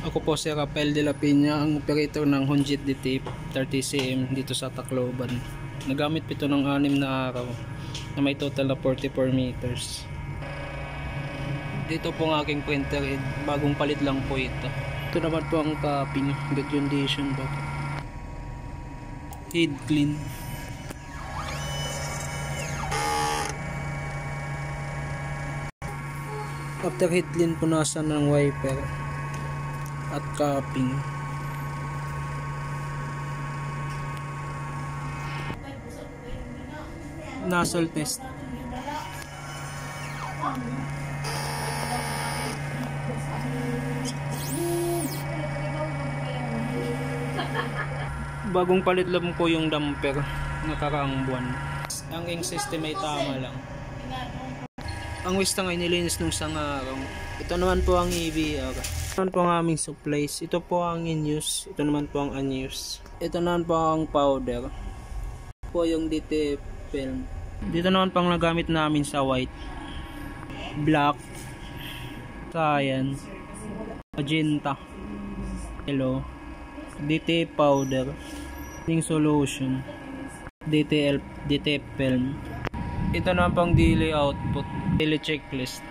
Ako po si Rafael de la Peña, ang operator ng Honjit DT 30cm dito sa Tacloban. Nagamit ito ng 6 na araw na may total na 44 meters. Dito po ang aking printer, bagong palit lang po ito. Ito naman po ang cupping, good condition po. Head clean. After head clean, punasan ng wiper at cupping. Nozzle test. Bagong palit lang po yung damper nakaraang buwan. Ang ink system ay tama lang. Ang wistang ay nilinis nung isang araw. Ito naman po ang EBR. Ito naman po ang aming supplies. Ito po ang in-use. Ito naman po ang unused. Ito naman po ang powder. Ito po yung DT film. Dito naman pang nagamit namin sa white, black, cyan, magenta, yellow, DT powder, ink solution, DT film. Ito naman pang daily output, daily checklist.